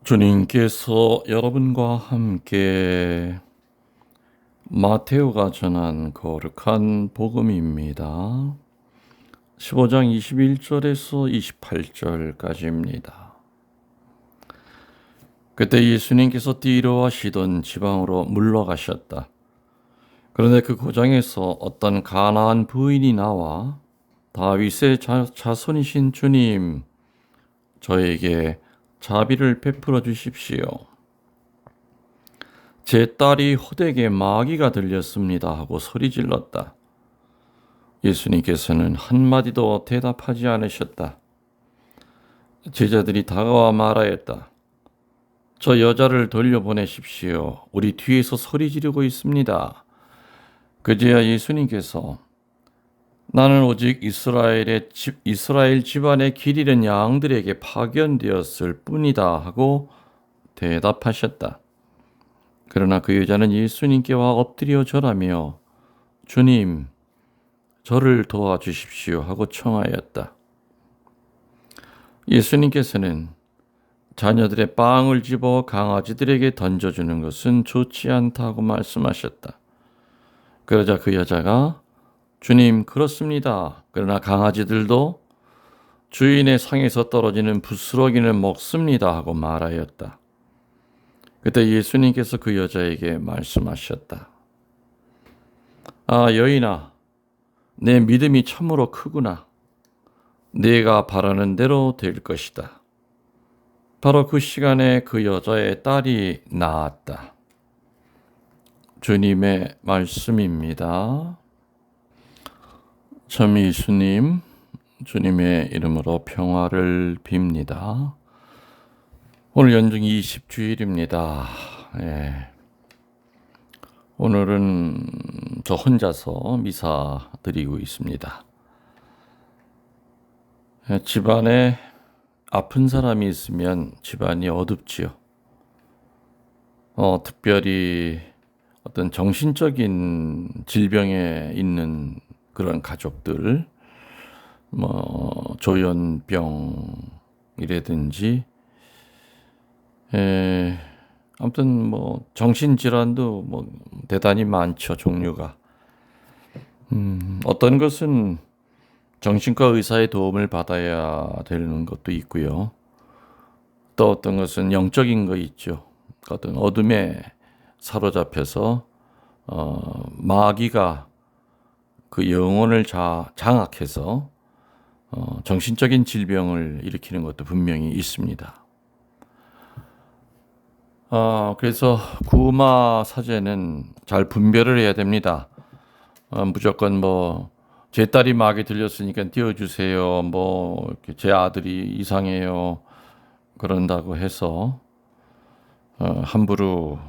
주님께서 여러분과 함께 마테오가 전한 거룩한 복음입니다. 15장 21절에서 28절까지입니다. 그때 예수님께서 뒤로 하시던 지방으로 물러가셨다. 그런데 그 고장에서 어떤 가나안 부인이 나와 다윗의 자손이신 주님, 저에게 자비를 베풀어 주십시오. 제 딸이 호되게 마귀가 들렸습니다 하고 소리질렀다. 예수님께서는 한마디도 대답하지 않으셨다. 제자들이 다가와 말하였다. 저 여자를 돌려보내십시오. 우리 뒤에서 소리 지르고 있습니다. 그제야 예수님께서 나는 오직 이스라엘 집안의 길 잃은 양들에게 파견되었을 뿐이다 하고 대답하셨다. 그러나 그 여자는 예수님께와 엎드려 절하며 주님, 저를 도와주십시오 하고 청하였다. 예수님께서는 자녀들의 빵을 집어 강아지들에게 던져주는 것은 좋지 않다고 말씀하셨다. 그러자 그 여자가 주님, 그렇습니다. 그러나 강아지들도 주인의 상에서 떨어지는 부스러기는 먹습니다 하고 말하였다. 그때 예수님께서 그 여자에게 말씀하셨다. 아, 여인아, 내 믿음이 참으로 크구나. 네가 바라는 대로 될 것이다. 바로 그 시간에 그 여자의 딸이 나았다. 주님의 말씀입니다. 참 예수님, 주님의 이름으로 평화를 빕니다. 오늘 연중 20주일입니다. 예. 오늘은 저 혼자서 미사 드리고 있습니다. 집안에 아픈 사람이 있으면 집안이 어둡지요. 특별히 어떤 정신적인 질병에 있는 그런 가족들, 조현병이라든지, 아무튼 정신질환도 대단히 많죠, 종류가. 어떤 것은 정신과 의사의 도움을 받아야 되는 것도 있고요. 또 어떤 것은 영적인 거 있죠. 어떤 어둠에 사로잡혀서 마귀가 그 영혼을 장악해서 정신적인 질병을 일으키는 것도 분명히 있습니다. 그래서 구마 사제는 잘 분별을 해야 됩니다. 무조건 제 딸이 마귀 들렸으니까 띄워주세요. 제 아들이 이상해요. 그런다고 해서 함부로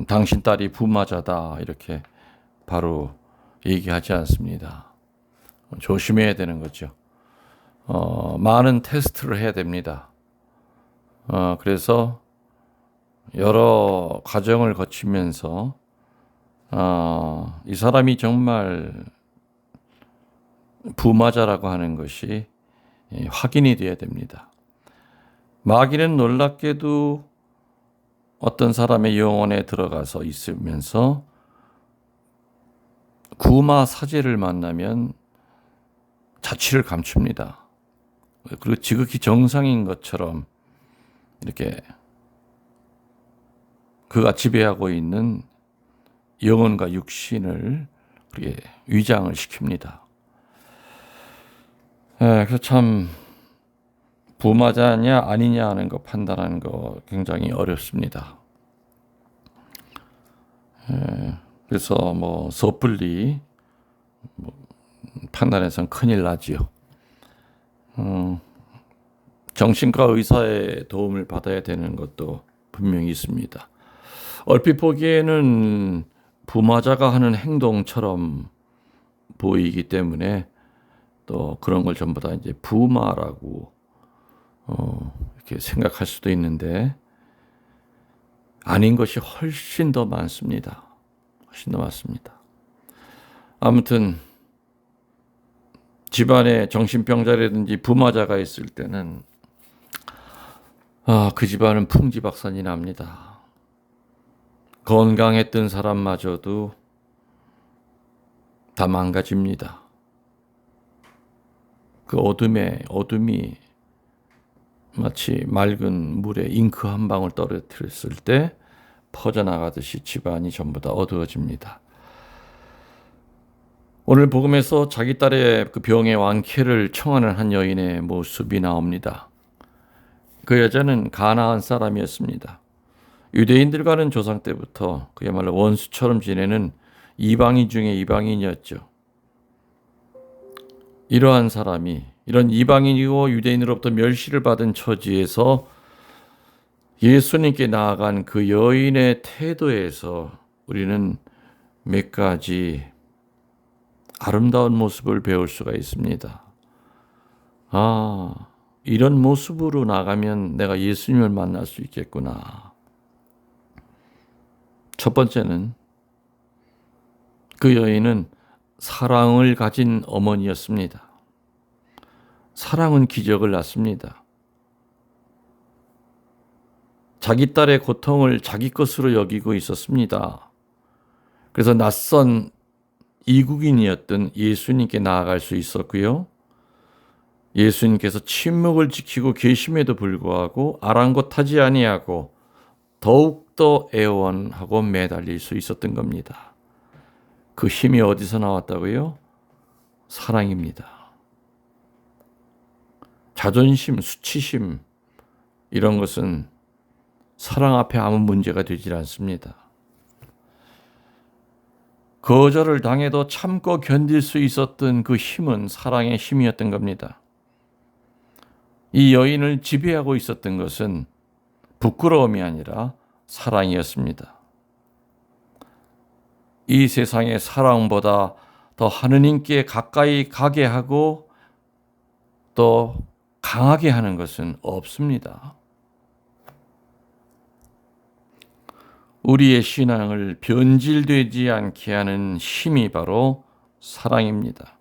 당신 딸이 부마자다 이렇게 바로 얘기하지 않습니다. 조심해야 되는 거죠. 많은 테스트를 해야 됩니다. 그래서 여러 과정을 거치면서 이 사람이 정말 부마자라고 하는 것이 확인이 되어야 됩니다. 마귀는 놀랍게도 어떤 사람의 영혼에 들어가서 있으면서 구마 사제를 만나면 자취를 감춥니다. 그리고 지극히 정상인 것처럼 이렇게 그가 지배하고 있는 영혼과 육신을 그렇게 위장을 시킵니다. 그래서 참 부마자냐 아니냐 하는 거 판단하는 거 굉장히 어렵습니다. 그래서 섣불리 판단해서는 큰일 나지요. 정신과 의사의 도움을 받아야 되는 것도 분명히 있습니다. 얼핏 보기에는 부마자가 하는 행동처럼 보이기 때문에 또 그런 걸 전부 다 이제 부마라고 이렇게 생각할 수도 있는데 아닌 것이 훨씬 더 많습니다. 훨씬 더 많습니다. 아무튼 집안에 정신병자라든지 부마자가 있을 때는 그 집안은 풍지박산이 납니다. 건강했던 사람마저도 다 망가집니다. 그 어둠이 마치 맑은 물에 잉크 한 방울 떨어뜨렸을 때 퍼져나가듯이 집안이 전부 다 어두워집니다. 오늘 복음에서 자기 딸의 그 병의 완쾌를 청하는 한 여인의 모습이 나옵니다. 그 여자는 가나안 사람이었습니다. 유대인들과는 조상 때부터 그야말로 원수처럼 지내는 이방인 중에 이방인이었죠. 이러한 사람이 이런 이방인이고 유대인으로부터 멸시를 받은 처지에서 예수님께 나아간 그 여인의 태도에서 우리는 몇 가지 아름다운 모습을 배울 수가 있습니다. 이런 모습으로 나가면 내가 예수님을 만날 수 있겠구나. 첫 번째는 그 여인은 사랑을 가진 어머니였습니다. 사랑은 기적을 낳습니다. 자기 딸의 고통을 자기 것으로 여기고 있었습니다. 그래서 낯선 이국인이었던 예수님께 나아갈 수 있었고요. 예수님께서 침묵을 지키고 계심에도 불구하고 아랑곳하지 아니하고 더욱더 애원하고 매달릴 수 있었던 겁니다. 그 힘이 어디서 나왔다고요? 사랑입니다. 자존심, 수치심 이런 것은 사랑 앞에 아무 문제가 되질 않습니다. 거절을 당해도 참고 견딜 수 있었던 그 힘은 사랑의 힘이었던 겁니다. 이 여인을 지배하고 있었던 것은 부끄러움이 아니라 사랑이었습니다. 이 세상의 사랑보다 더 하느님께 가까이 가게 하고 또 강하게 하는 것은 없습니다. 우리의 신앙을 변질되지 않게 하는 힘이 바로 사랑입니다.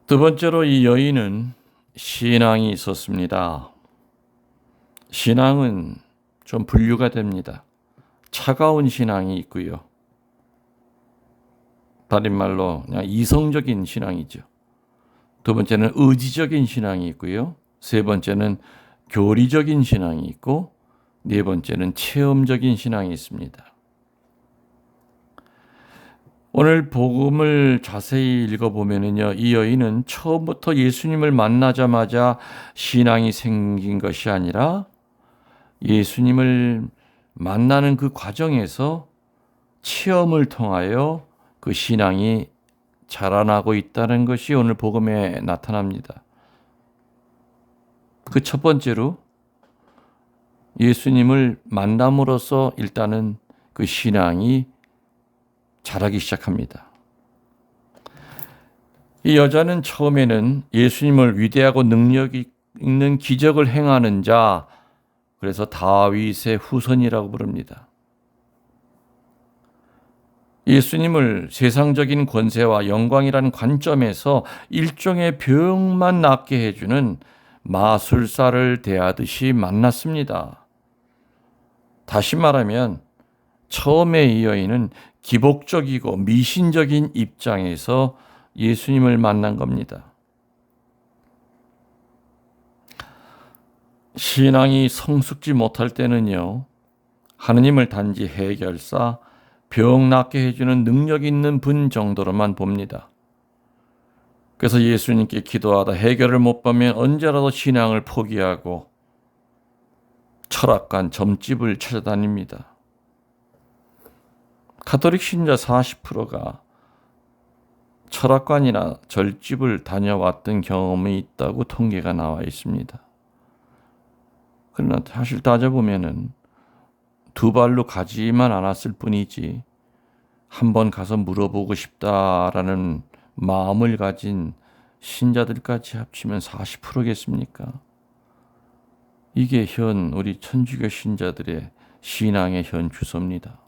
두 번째로 이 여인은 신앙이 있었습니다. 신앙은 좀 분류가 됩니다. 차가운 신앙이 있고요. 다른 말로 그냥 이성적인 신앙이죠. 두 번째는 의지적인 신앙이 있고요. 세 번째는 교리적인 신앙이 있고 네 번째는 체험적인 신앙이 있습니다. 오늘 복음을 자세히 읽어보면요, 이 여인은 처음부터 예수님을 만나자마자 신앙이 생긴 것이 아니라 예수님을 만나는 그 과정에서 체험을 통하여 그 신앙이 자라나고 있다는 것이 오늘 복음에 나타납니다. 그 첫 번째로 예수님을 만남으로써 일단은 그 신앙이 자라기 시작합니다. 이 여자는 처음에는 예수님을 위대하고 능력 있는 기적을 행하는 자, 그래서 다윗의 후손이라고 부릅니다. 예수님을 세상적인 권세와 영광이라는 관점에서 일종의 병만 낫게 해주는 마술사를 대하듯이 만났습니다. 다시 말하면 처음에 이 여인은 기복적이고 미신적인 입장에서 예수님을 만난 겁니다. 신앙이 성숙지 못할 때는요, 하느님을 단지 해결사, 병 낫게 해주는 능력 있는 분 정도로만 봅니다. 그래서 예수님께 기도하다 해결을 못 받으면 언제라도 신앙을 포기하고 철학관, 점집을 찾아다닙니다. 가톨릭 신자 40%가 철학관이나 절집을 다녀왔던 경험이 있다고 통계가 나와 있습니다. 그러나 사실 따져보면은 두 발로 가지만 않았을 뿐이지 한번 가서 물어보고 싶다라는 마음을 가진 신자들까지 합치면 40%겠습니까? 이게 현 우리 천주교 신자들의 신앙의 현 주소입니다.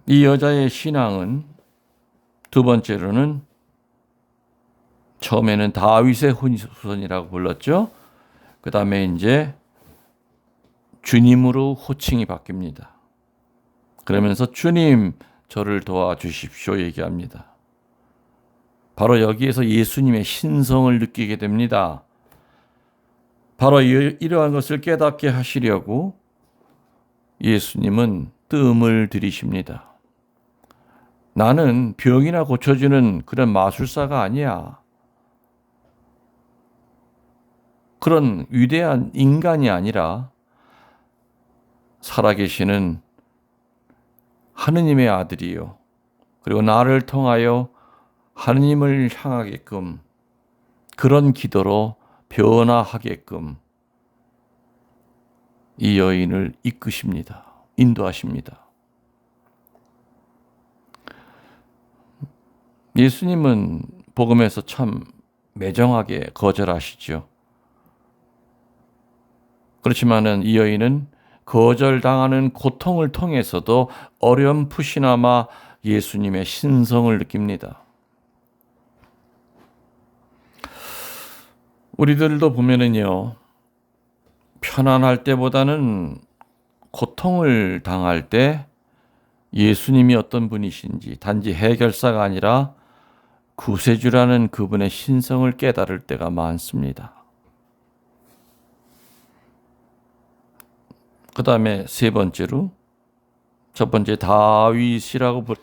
이 여자의 신앙은 두 번째로는 처음에는 다윗의 후손이라고 불렀죠. 그 다음에 이제 주님으로 호칭이 바뀝니다. 그러면서 주님 저를 도와주십시오 얘기합니다. 바로 여기에서 예수님의 신성을 느끼게 됩니다. 바로 이러한 것을 깨닫게 하시려고 예수님은 뜸을 들이십니다. 나는 병이나 고쳐주는 그런 마술사가 아니야. 그런 위대한 인간이 아니라 살아계시는 하느님의 아들이요. 그리고 나를 통하여 하느님을 향하게끔 그런 기도로 변화하게끔 이 여인을 이끄십니다. 인도하십니다. 예수님은 복음에서 참 매정하게 거절하시죠. 그렇지만은 이 여인은 거절당하는 고통을 통해서도 어렴풋이나마 예수님의 신성을 느낍니다. 우리들도 보면은요, 편안할 때보다는 고통을 당할 때 예수님이 어떤 분이신지 단지 해결사가 아니라 구세주라는 그분의 신성을 깨달을 때가 많습니다. 그 다음에 세 번째로, 첫 번째 다윗의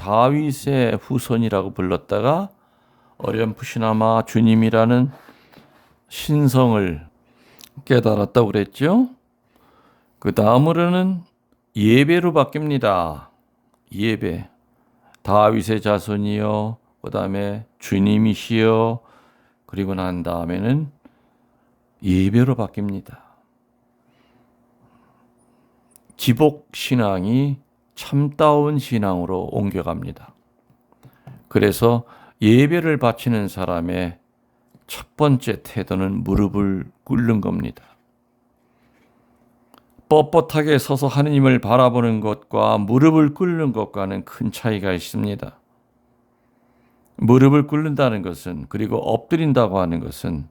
후손이라고 불렀다가 어렴풋이나마 주님이라는 신성을 깨달았다고 그랬죠. 그 다음으로는 예배로 바뀝니다. 예배. 다윗의 자손이요. 그 다음에 주님이시여. 그리고 난 다음에는 예배로 바뀝니다. 기복신앙이 참다운 신앙으로 옮겨갑니다. 그래서 예배를 바치는 사람의 첫 번째 태도는 무릎을 꿇는 겁니다. 뻣뻣하게 서서 하느님을 바라보는 것과 무릎을 꿇는 것과는 큰 차이가 있습니다. 무릎을 꿇는다는 것은, 그리고 엎드린다고 하는 것은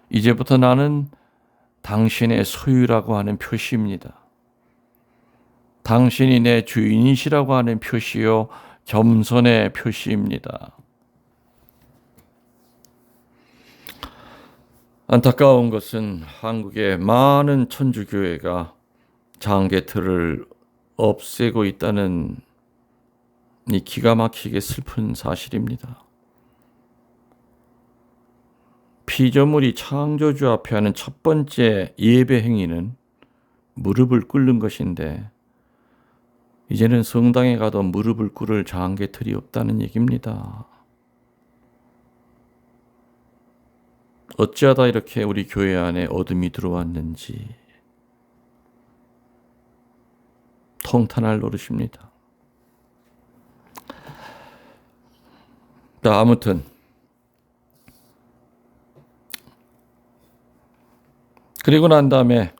이제부터 나는 당신의 소유라고 하는 표시입니다. 당신이 내 주인이시라고 하는 표시요, 겸손의 표시입니다. 안타까운 것은 한국의 많은 천주교회가 장개틀을 없애고 있다는 이 기가 막히게 슬픈 사실입니다. 피조물이 창조주 앞에 하는 첫 번째 예배 행위는 무릎을 꿇는 것인데, 이제는 성당에 가도 무릎을 꿇을 장개틀이 없다는 얘기입니다. 어찌하다 이렇게 우리 교회 안에 어둠이 들어왔는지 통탄할 노릇입니다. 아무튼 그리고 난 다음에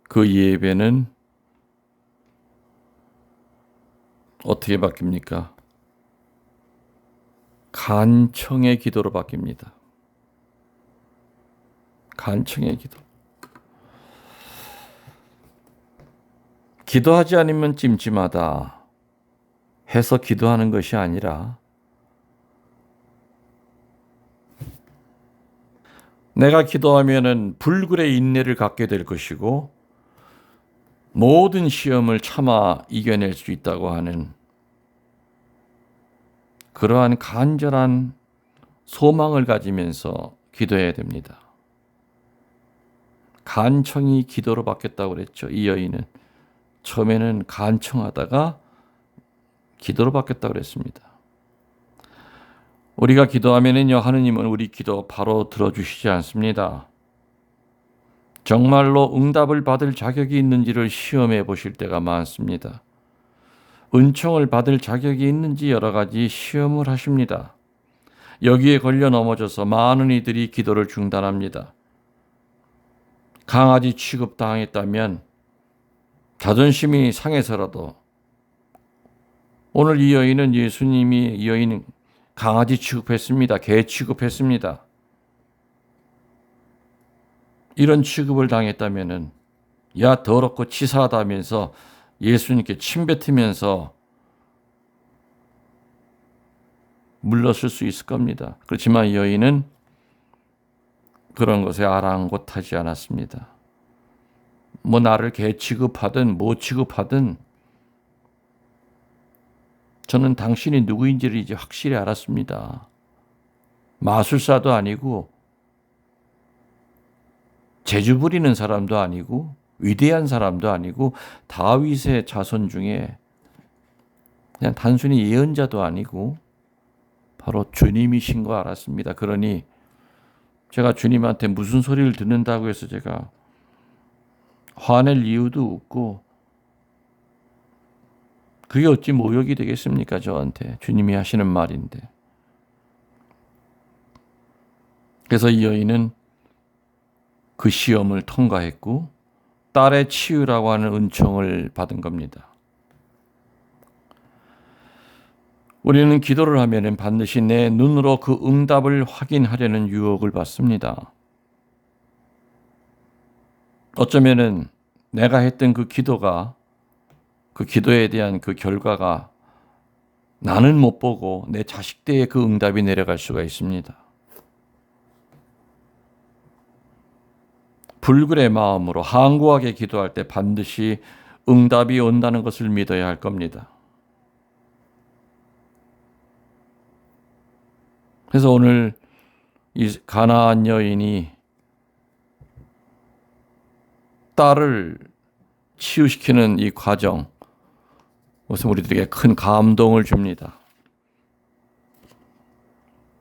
그 예배는 어떻게 바뀝니까? 간청의 기도로 바뀝니다. 간청의 기도. 기도하지 않으면 찜찜하다 해서 기도하는 것이 아니라, 내가 기도하면은 불굴의 인내를 갖게 될 것이고 모든 시험을 참아 이겨낼 수 있다고 하는 그러한 간절한 소망을 가지면서 기도해야 됩니다. 간청이 기도로 바뀌었다고 그랬죠. 이 여인은 처음에는 간청하다가 기도로 바뀌었다고 그랬습니다. 우리가 기도하면은요, 하느님은 우리 기도 바로 들어주시지 않습니다. 정말로 응답을 받을 자격이 있는지를 시험해 보실 때가 많습니다. 은총을 받을 자격이 있는지 여러 가지 시험을 하십니다. 여기에 걸려 넘어져서 많은 이들이 기도를 중단합니다. 강아지 취급당했다면 자존심이 상해서라도, 오늘 이 여인은 강아지 취급했습니다. 개 취급했습니다. 이런 취급을 당했다면은 야 더럽고 치사하다면서 예수님께 침뱉으면서 물렀을 수 있을 겁니다. 그렇지만 이 여인은 그런 것에 아랑곳하지 않았습니다. 뭐 나를 개 취급하든 뭐 취급하든 저는 당신이 누구인지를 이제 확실히 알았습니다. 마술사도 아니고 재주 부리는 사람도 아니고 위대한 사람도 아니고 다윗의 자손 중에 그냥 단순히 예언자도 아니고 바로 주님이신 거 알았습니다. 그러니 제가 주님한테 무슨 소리를 듣는다고 해서 제가 화낼 이유도 없고 그게 어찌 모욕이 되겠습니까? 저한테 주님이 하시는 말인데. 그래서 이 여인은 그 시험을 통과했고 딸의 치유라고 하는 은총을 받은 겁니다. 우리는 기도를 하면 반드시 내 눈으로 그 응답을 확인하려는 유혹을 받습니다. 어쩌면은 내가 했던 그 기도가 그 기도에 대한 그 결과가 나는 못 보고 내 자식들의 그 응답이 내려갈 수가 있습니다. 불굴의 마음으로 항구하게 기도할 때 반드시 응답이 온다는 것을 믿어야 할 겁니다. 그래서 오늘 이 가나안 여인이 딸을 치유시키는 이 과정, 우선 우리들에게 큰 감동을 줍니다.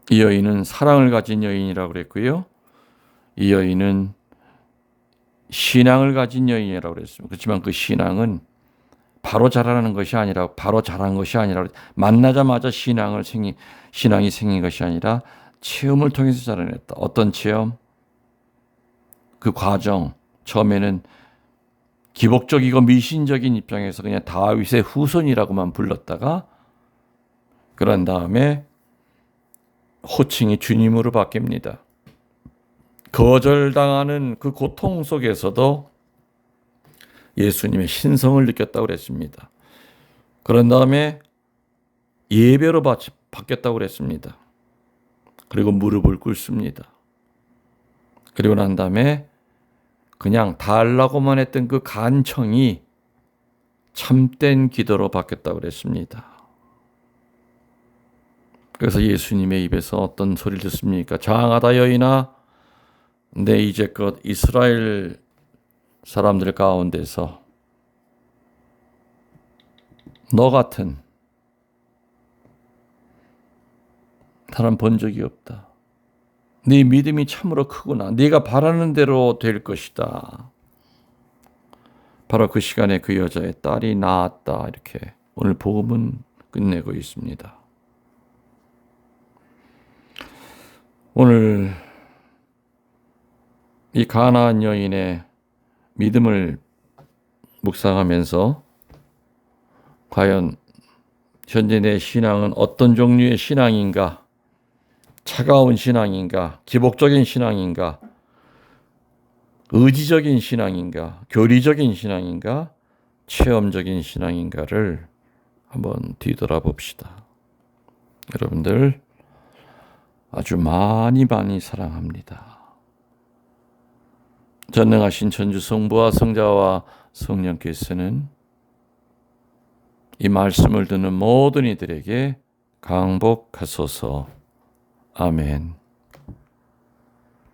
이 여인은 사랑을 가진 여인이라고 그랬고요. 이 여인은 신앙을 가진 여인이라고 그랬습니다. 그렇지만 그 신앙은 바로 자라는 것이 아니라 바로 자란 것이 아니라 만나자마자 신앙이 생긴 것이 아니라 체험을 통해서 자라냈다. 어떤 체험? 그 과정. 처음에는 기복적이고 미신적인 입장에서 그냥 다윗의 후손이라고만 불렀다가 그런 다음에 호칭이 주님으로 바뀝니다. 거절당하는 그 고통 속에서도 예수님의 신성을 느꼈다고 그랬습니다. 그런 다음에 예배로 바뀌었다고 그랬습니다. 그리고 무릎을 꿇습니다. 그리고 난 다음에 그냥 달라고만 했던 그 간청이 참된 기도로 바뀌었다고 그랬습니다. 그래서 예수님의 입에서 어떤 소리를 듣습니까? 장하다 여인아, 내 이제껏 이스라엘 사람들 가운데서 너 같은 사람 본 적이 없다. 네 믿음이 참으로 크구나. 네가 바라는 대로 될 것이다. 바로 그 시간에 그 여자의 딸이 나았다. 이렇게 오늘 복음은 끝내고 있습니다. 오늘 이 가나안 여인의 믿음을 묵상하면서 과연 현재 내 신앙은 어떤 종류의 신앙인가? 차가운 신앙인가? 기복적인 신앙인가? 의지적인 신앙인가? 교리적인 신앙인가? 체험적인 신앙인가를 한번 뒤돌아봅시다. 여러분들 아주 많이 사랑합니다. 전능하신 천주 성부와 성자와 성령께서는 이 말씀을 듣는 모든 이들에게 강복하소서. 아멘.